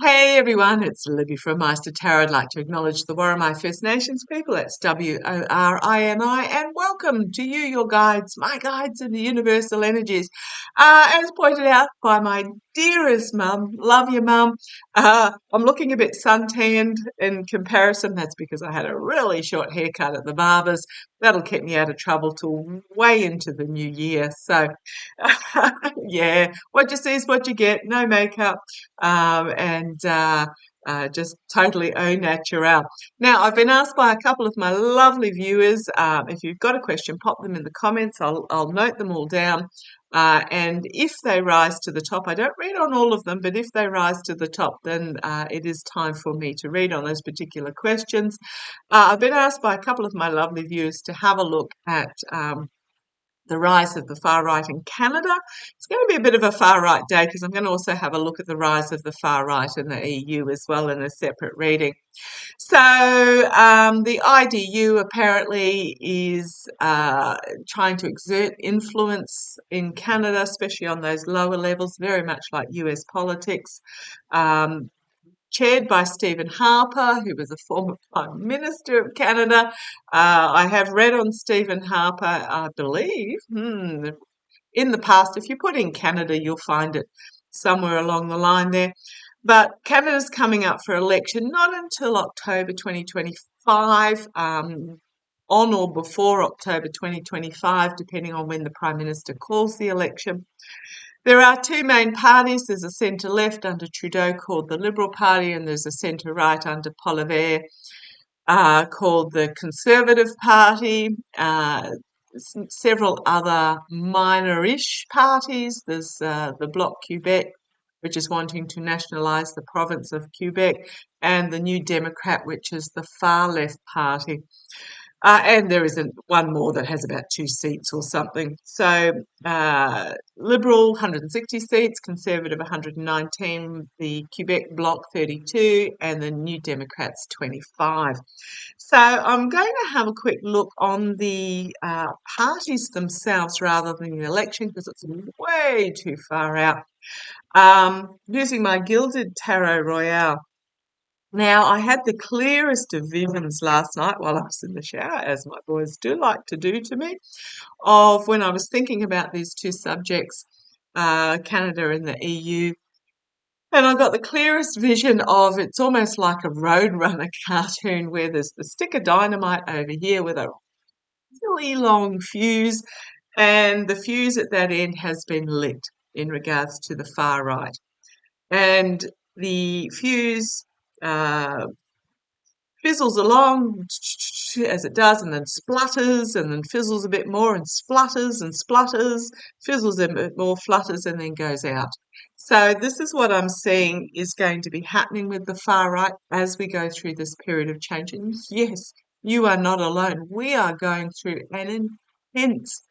Hey everyone, it's Libby from maighstirtarot. I'd like to acknowledge the Worimi First Nations people. That's WORIMI, and welcome to you, your guides, my guides in the universal energies. As pointed out by my dearest mum, love you mum, I'm looking a bit suntanned in comparison. That's because I had a really short haircut at the barber's. That'll keep me out of trouble till way into the new year. So, yeah, what you see is what you get. No makeup and just totally au naturel. Now, I've been asked by a couple of my lovely viewers, if you've got a question, pop them in the comments. I'll note them all down. And if they rise to the top, I don't read on all of them, but if they rise to the top, then it is time for me to read on those particular questions. I've been asked by a couple of my lovely viewers to have a look at the rise of the far right in Canada. It's going to be a bit of a far right day because I'm going to also have a look at the rise of the far right in the EU as well in a separate reading. So the IDU apparently is trying to exert influence in Canada, especially on those lower levels, very much like US politics. Chaired by Stephen Harper, who was a former Prime Minister of Canada. I have read on Stephen Harper, I believe, in the past. If you put in Canada, you'll find it somewhere along the line there. But Canada's coming up for election not until October 2025, on or before October 2025, depending on when the Prime Minister calls the election. There are two main parties. There's a centre-left under Trudeau called the Liberal Party, and there's a centre-right under Poilievre called the Conservative Party. Several other minor-ish parties. There's the Bloc Quebec, which is wanting to nationalise the province of Quebec, and the New Democrat, which is the far-left party. And there isn't one more that has about 2 seats or something. So Liberal 160 seats, Conservative 119, the Quebec Bloc 32, and the New Democrats 25. So I'm going to have a quick look on the parties themselves rather than the election because it's way too far out. Using my Gilded Tarot Royale. Now, I had the clearest of visions last night while I was in the shower, as my boys do like to do to me, of when I was thinking about these two subjects, Canada and the EU. And I got the clearest vision of it's almost like a Roadrunner cartoon where there's the stick of dynamite over here with a really long fuse, and the fuse at that end has been lit in regards to the far right. And the fuse fizzles along as it does and then splutters and then fizzles a bit more and splutters, fizzles a bit more, flutters and then goes out. So this is what I'm seeing is going to be happening with the far right as we go through this period of change. And yes, you are not alone. We are going through an intense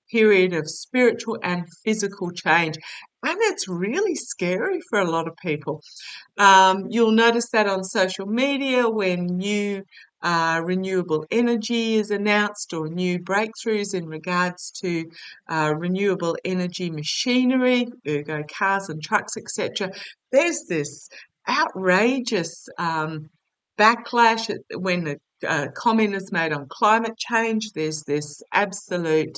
period of spiritual and physical change. And it's really scary for a lot of people. You'll notice that on social media when new renewable energy is announced or new breakthroughs in regards to renewable energy machinery, ergo cars and trucks, etc. There's this outrageous backlash when the comment is made on climate change. There's this absolute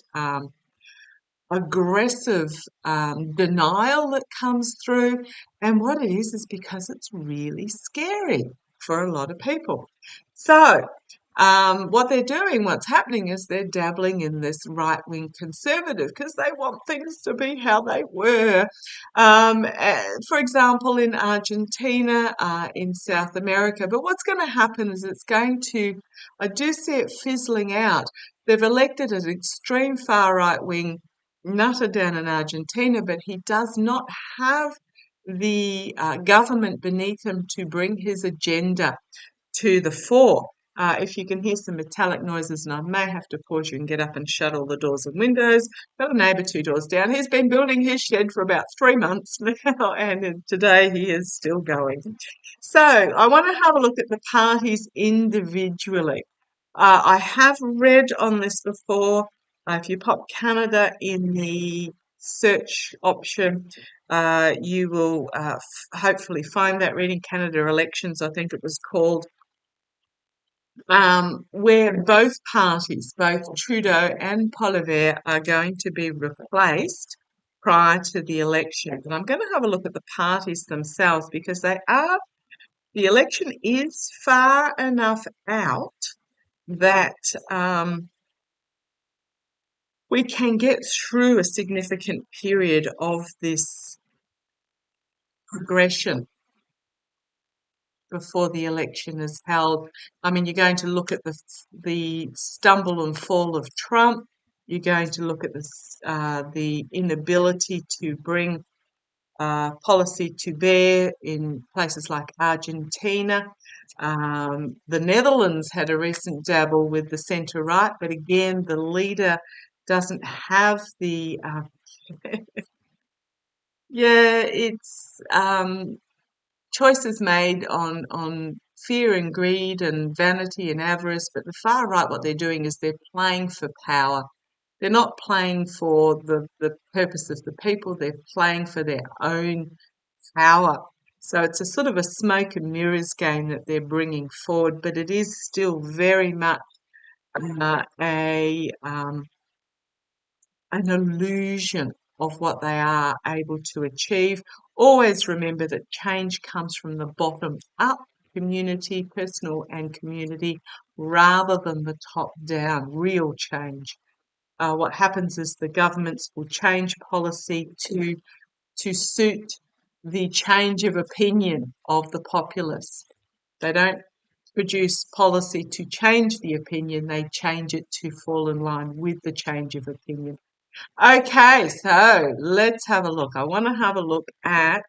aggressive denial that comes through. And what it is because it's really scary for a lot of people. So what they're doing, what's happening is they're dabbling in this right-wing conservative because they want things to be how they were. For example, in Argentina, in South America. But what's going to happen is I do see it fizzling out. They've elected an extreme far right-wing nutter down in Argentina, but he does not have the government beneath him to bring his agenda to the fore. If you can hear some metallic noises, and I may have to pause you and get up and shut all the doors and windows. Got a neighbour 2 doors down. He's been building his shed for about 3 months now, and today he is still going. So I want to have a look at the parties individually. I have read on this before. If you pop Canada in the search option, you will hopefully find that reading Canada Elections, I think it was called, where both parties, both Trudeau and Poilievre, are going to be replaced prior to the election. And I'm going to have a look at the parties themselves because the election is far enough out that we can get through a significant period of this progression before the election is held. I mean, you're going to look at the stumble and fall of Trump. You're going to look at the inability to bring policy to bear in places like Argentina. The Netherlands had a recent dabble with the centre right, but again, the leader doesn't have the yeah, it's choices made on fear and greed and vanity and avarice, but the far right, what they're doing is they're playing for power. They're not playing for the purpose of the people, they're playing for their own power. So it's a sort of a smoke and mirrors game that they're bringing forward, but it is still very much an illusion of what they are able to achieve. Always remember that change comes from the bottom up, community, personal and community, rather than the top down, real change. What happens is the governments will change policy to suit the change of opinion of the populace. They don't produce policy to change the opinion, they change it to fall in line with the change of opinion. Okay, so let's have a look. I want to have a look at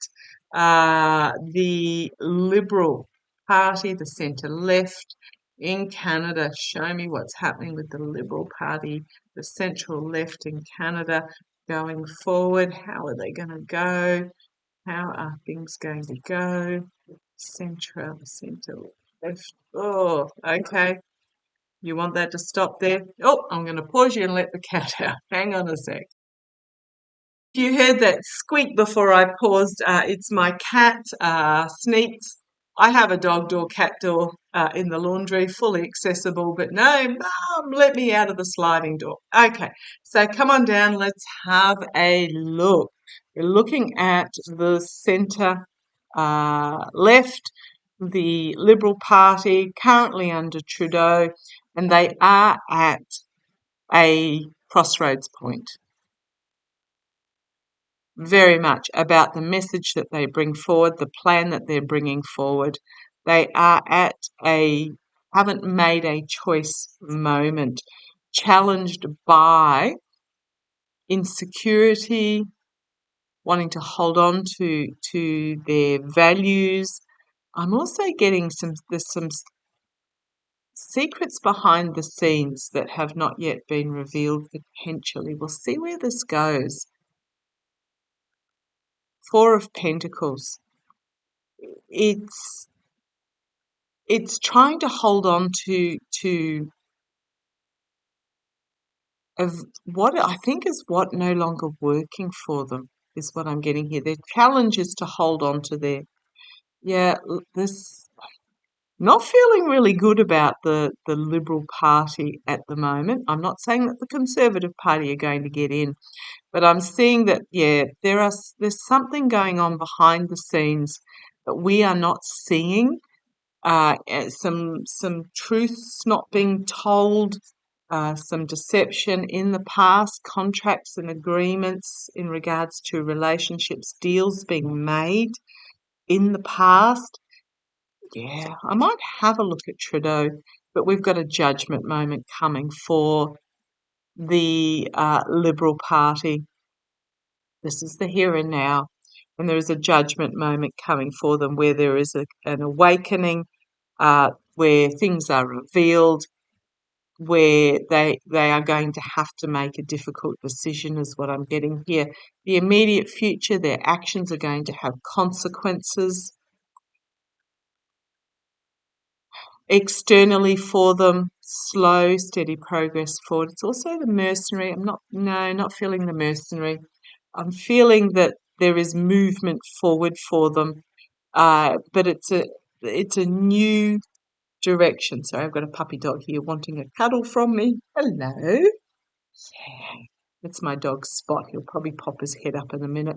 the Liberal Party, the centre left in Canada. Show me what's happening with the Liberal Party, the central left in Canada going forward. How are they going to go? How are things going to go? Centre left. Oh, okay. You want that to stop there? Oh, I'm going to pause you and let the cat out. Hang on a sec. If you heard that squeak before I paused, it's my cat, Sneaks. I have a dog door, cat door in the laundry, fully accessible, but no, Mum, let me out of the sliding door. Okay, so come on down, let's have a look. We're looking at the centre left, the Liberal Party, currently under Trudeau, and they are at a crossroads point. Very much about the message that they bring forward, the plan that they're bringing forward. They are at haven't made a choice moment, challenged by insecurity, wanting to hold on to their values. I'm also getting there's some secrets behind the scenes that have not yet been revealed potentially. We'll see where this goes. Four of Pentacles. It's trying to hold on to of what I think is what no longer working for them is what I'm getting here. Their challenge is to hold on to this. Not feeling really good about the Liberal Party at the moment. I'm not saying that the Conservative Party are going to get in, but I'm seeing that there's something going on behind the scenes that we are not seeing. Some truths not being told, some deception in the past, contracts and agreements in regards to relationships, deals being made in the past. Yeah, I might have a look at Trudeau, but we've got a judgment moment coming for the Liberal Party. This is the here and now, and there is a judgment moment coming for them where there is an awakening, where things are revealed, where they are going to have to make a difficult decision is what I'm getting here. The immediate future, their actions are going to have consequences externally for them. Slow, steady progress forward. It's also the mercenary. Not feeling the mercenary. I'm feeling that there is movement forward for them, but it's a new direction. Sorry, I've got a puppy dog here wanting a cuddle from me. Hello. Yeah, that's my dog Spot. He'll probably pop his head up in a minute.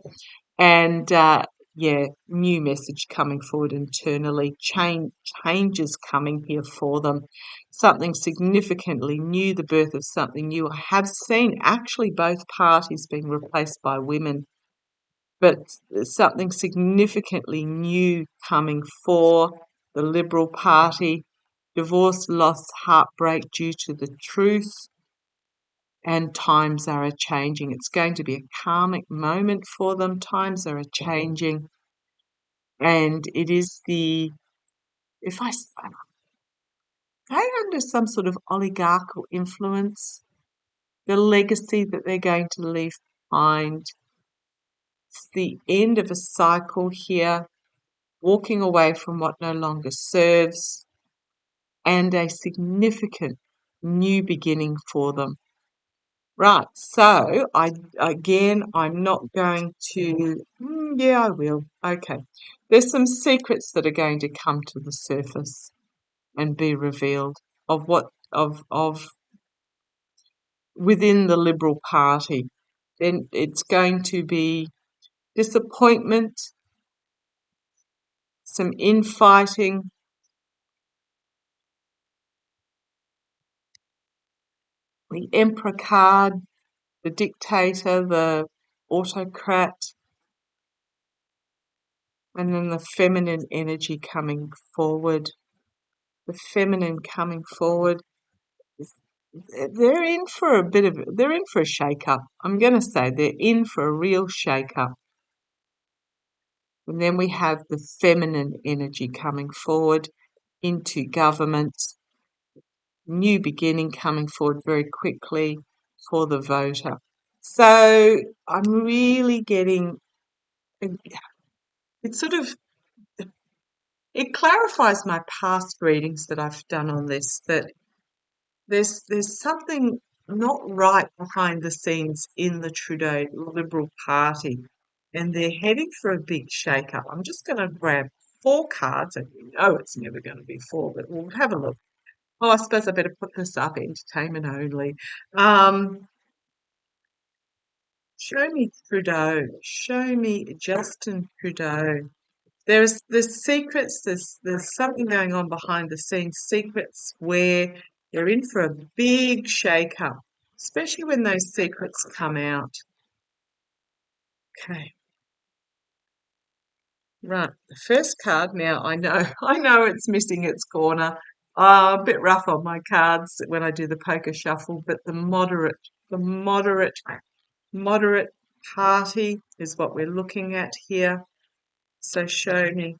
And yeah, new message coming forward internally. Changes coming here for them. Something significantly new, the birth of something new. I have seen actually both parties being replaced by women, but something significantly new coming for the Liberal Party. Divorce, loss, heartbreak due to the truth, and times are a-changing. It's going to be a karmic moment for them. Times are a-changing, and it is if they're under some sort of oligarchical influence, the legacy that they're going to leave behind. It's the end of a cycle here, walking away from what no longer serves, and a significant new beginning for them. Right, so I'm not going to, yeah, I will. Okay. There's some secrets that are going to come to the surface and be revealed of of within the Liberal Party. Then it's going to be disappointment, some infighting, the Emperor card, the dictator, the autocrat, and then the feminine energy coming forward. The feminine coming forward. They're in for a shake-up. I'm going to say they're in for a real shake-up. And then we have the feminine energy coming forward into government. New beginning coming forward very quickly for the voter. So I'm really getting, it sort of, it clarifies my past readings that I've done on this, that there's something not right behind the scenes in the Trudeau Liberal Party, and they're heading for a big shake-up. I'm just going to grab 4 cards, and you know it's never going to be 4, but we'll have a look. Oh, I suppose I better put this up, entertainment only. Show me Trudeau. Show me Justin Trudeau. There's secrets, there's something going on behind the scenes, secrets where they're in for a big shake-up, especially when those secrets come out. Okay, right. The first card now, I know I know it's missing its corner. A bit rough on my cards when I do the poker shuffle, but the moderate party is what we're looking at here. So show me.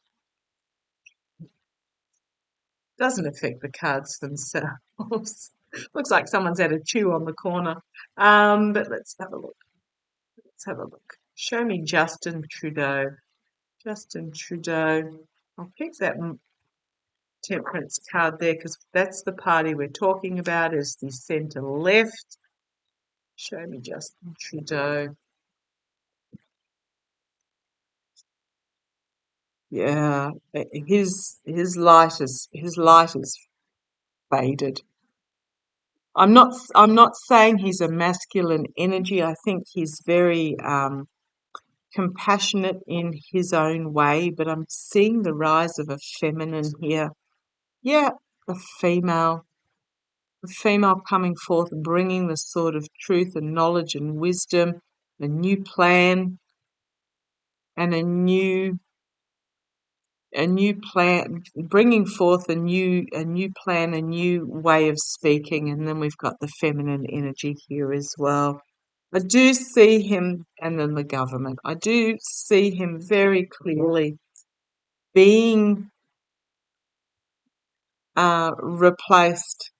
Doesn't affect the cards themselves. Looks like someone's had a chew on the corner. But let's have a look. Let's have a look. Show me Justin Trudeau. Justin Trudeau. I'll keep that temperance card there because that's the party we're talking about, is the centre left. Show me Justin Trudeau. Yeah, his light is faded. I'm not saying he's a masculine energy. I think he's very compassionate in his own way, but I'm seeing the rise of a feminine here. Yeah, a female coming forth, bringing the sword of truth and knowledge and wisdom, a new plan, and a new plan, bringing forth a new plan, a new way of speaking. And then we've got the feminine energy here as well. I do see him, and then the government. I do see him very clearly being replaced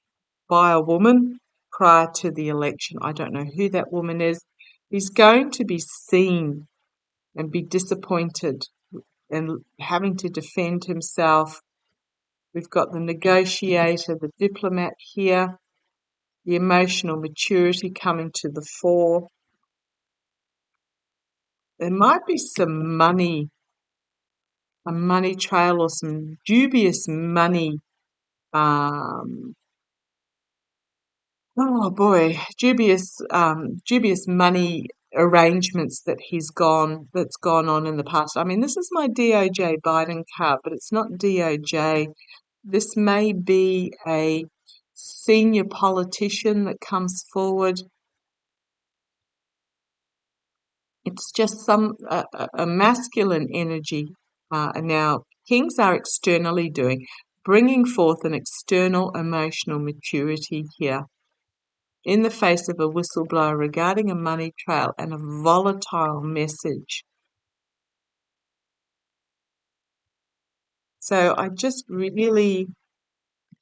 by a woman prior to the election. I don't know who that woman is. He's going to be seen and be disappointed and having to defend himself. We've got the negotiator, the diplomat here, the emotional maturity coming to the fore. There might be some money, a money trail or some dubious money. Oh boy, dubious money arrangements that's gone on in the past. I mean, this is my DOJ Biden card, but it's not DOJ. This may be a senior politician that comes forward. It's just a masculine energy. Now, kings are externally bringing forth an external emotional maturity here in the face of a whistleblower regarding a money trail and a volatile message. So I just really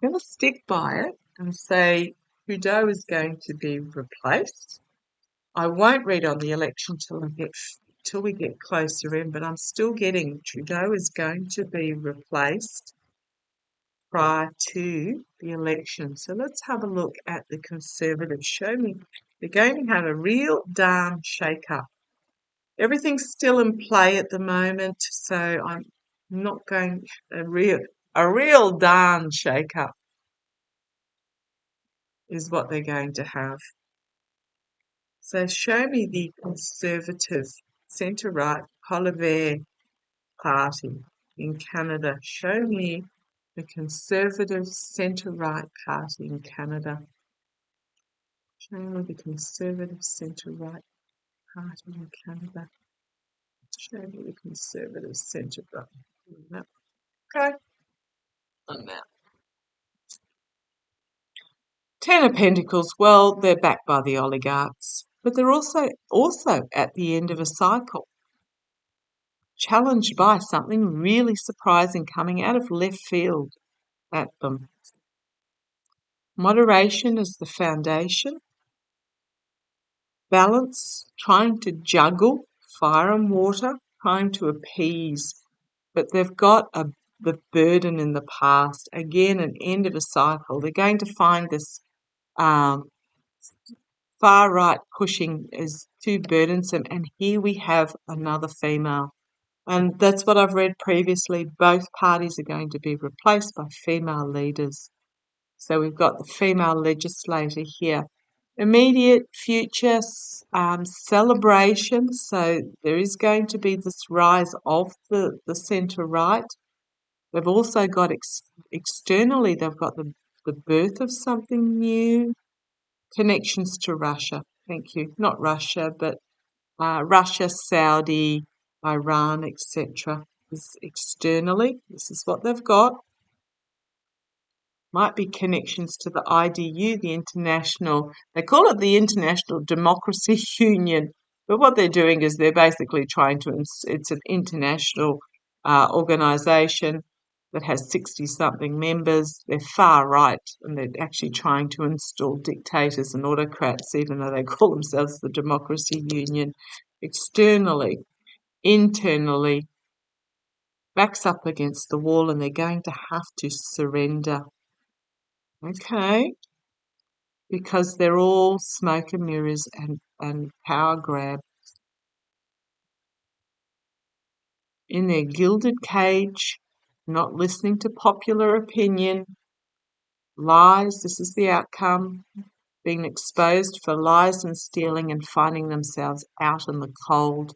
going to stick by it and say Trudeau is going to be replaced. I won't read on the election till we get closer in, but I'm still getting Trudeau is going to be replaced prior to the election. So let's have a look at the Conservatives. Show me. They're going to have a real darn shake-up. Everything's still in play at the moment, so I'm not going a real darn shake-up is what they're going to have. So show me the Conservative centre-right Colliver Party in Canada. Show me the Conservative centre-right Party in Canada. Show me the Conservative centre-right Party in Canada. Show me the Conservative centre-right. Okay. On that. Ten of Pentacles, well, they're backed by the oligarchs, but they're also at the end of a cycle, challenged by something really surprising coming out of left field at them. Moderation is the foundation. Balance, trying to juggle fire and water, trying to appease, but they've got the burden in the past. Again, an end of a cycle. They're going to find this far right pushing is too burdensome, and here we have another female. And that's what I've read previously. Both parties are going to be replaced by female leaders. So we've got the female legislator here. Immediate future celebration. So there is going to be this rise of the centre right. They've also got externally, they've got the birth of something new. Connections to Russia. Thank you. Not Russia, but Russia, Saudi, Iran, etc. Externally, this is what they've got. Might be connections to the IDU, the International, they call it the International Democracy Union, but what they're doing is they're basically trying to, it's an international organisation that has 60-something members. They're far right, and they're actually trying to install dictators and autocrats, even though they call themselves the Democracy Union. Externally, internally, backs up against the wall, and they're going to have to surrender. Okay, because they're all smoke and mirrors and power grab. In their gilded cage, not listening to popular opinion, lies, this is the outcome, being exposed for lies and stealing and finding themselves out in the cold,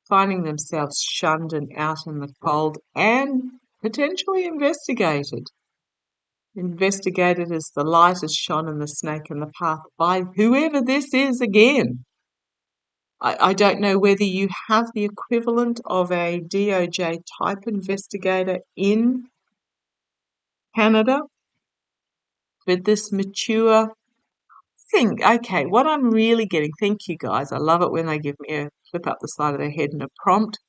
finding themselves shunned and out in the cold and potentially investigated. Investigated as the light is shone and the snake in the path by whoever this is again. I don't know whether you have the equivalent of a DOJ type investigator in Canada, but this mature thing. Okay, what I'm really getting, thank you guys, I love it when they give me a flip up the side of their head and a prompt.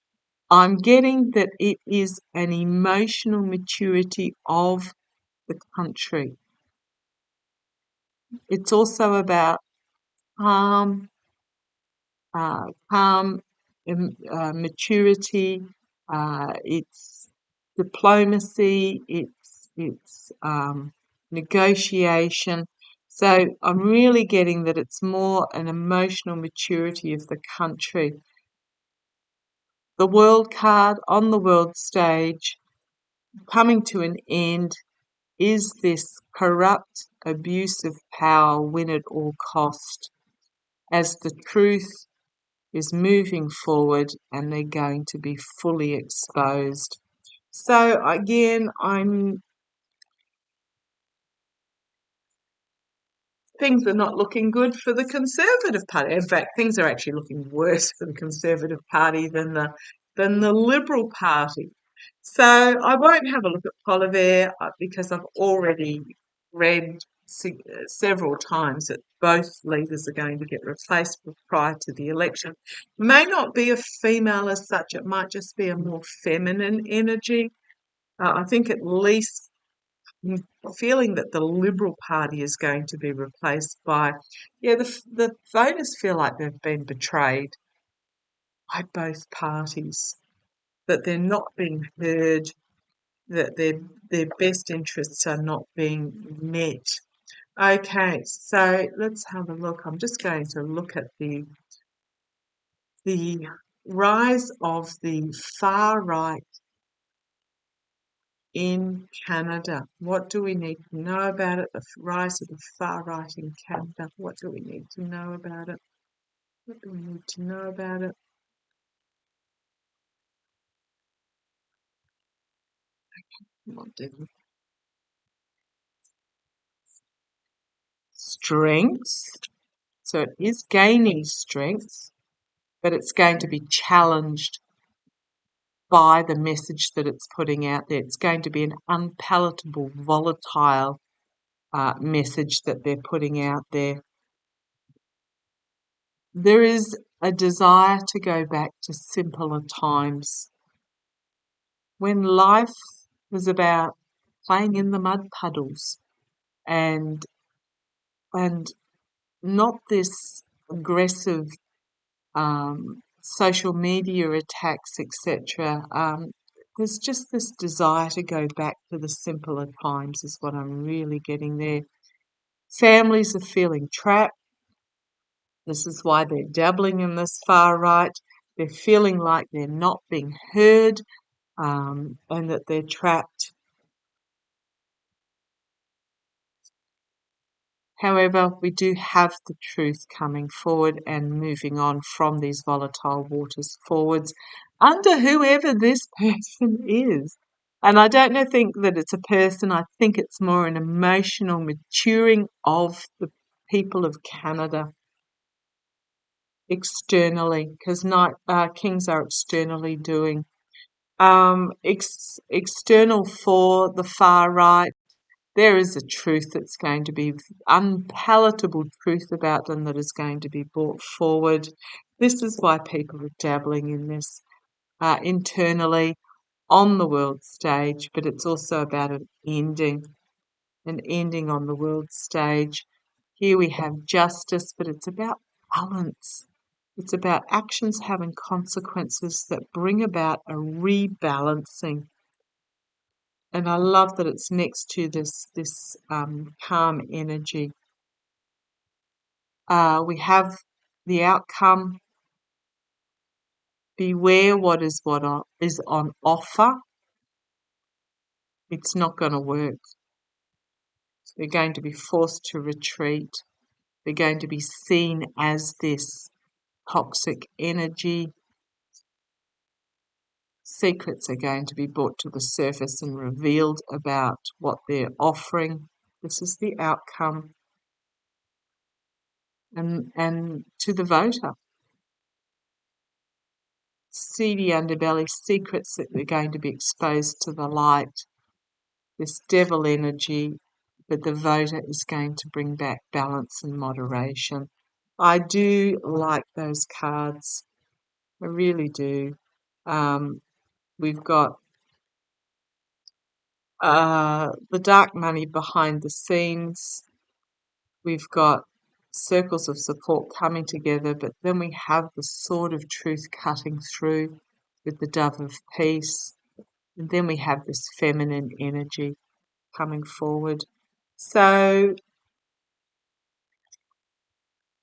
I'm getting that it is an emotional maturity of the country. It's also about calm, maturity. It's diplomacy. It's negotiation. So I'm really getting that it's more an emotional maturity of the country. The World card on the world stage, coming to an end, is this corrupt, abusive power win at all cost, as the truth is moving forward and they're going to be fully exposed. So again, things are not looking good for the Conservative Party. In fact, things are actually looking worse for the Conservative Party than the Liberal Party. So I won't have a look at Polivere because I've already read several times that both leaders are going to get replaced prior to the election. May not be a female as such, it might just be a more feminine energy. I think at least feeling that the Liberal Party is going to be replaced by, the voters feel like they've been betrayed by both parties, that they're not being heard, that their best interests are not being met. Okay, so let's have a look. I'm just going to look at the rise of the far right in Canada. What do we need to know about it? The rise of the far right in Canada. What do we need to know about it? What do we need to know about it? Come on, Devon. Strengths. So it is gaining strength, but it's going to be challenged by the message that it's putting out there. It's going to be an unpalatable, volatile message that they're putting out there. There is a desire to go back to simpler times when life was about playing in the mud puddles and and not this aggressive social media attacks, etc. There's just this desire to go back to the simpler times is what I'm really getting there. Families are feeling trapped. This is why they're dabbling in this far right. They're feeling like they're not being heard, and that they're trapped. However, we do have the truth coming forward and moving on from these volatile waters forwards under whoever this person is. And I don't think that it's a person, I think it's more an emotional maturing of the people of Canada externally, because kings are externally doing. External for the far right, there is a truth that's going to be unpalatable truth about them that is going to be brought forward. This is why people are dabbling in this internally on the world stage, but it's also about an ending on the world stage. Here we have justice, but it's about balance. It's about actions having consequences that bring about a rebalancing. And I love that it's next to this calm energy. We have the outcome. Beware what is on offer. It's not going to work. They're going to be forced to retreat. They're going to be seen as this toxic energy. Secrets are going to be brought to the surface and revealed about what they're offering. This is the outcome. And to the voter, seedy underbelly, secrets that are going to be exposed to the light, this devil energy, but the voter is going to bring back balance and moderation. I do like those cards. I really do. We've got the dark money behind the scenes. We've got circles of support coming together, but then we have the sword of truth cutting through with the dove of peace. And then we have this feminine energy coming forward. So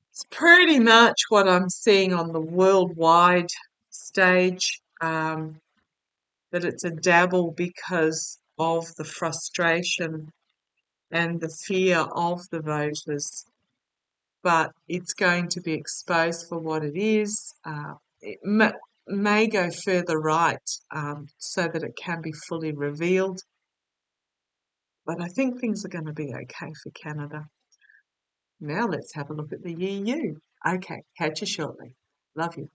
it's pretty much what I'm seeing on the worldwide stage. that it's a dabble because of the frustration and the fear of the voters, but it's going to be exposed for what it is. It may go further right so that it can be fully revealed, but I think things are going to be okay for Canada. Now let's have a look at the EU. Okay, catch you shortly. Love you.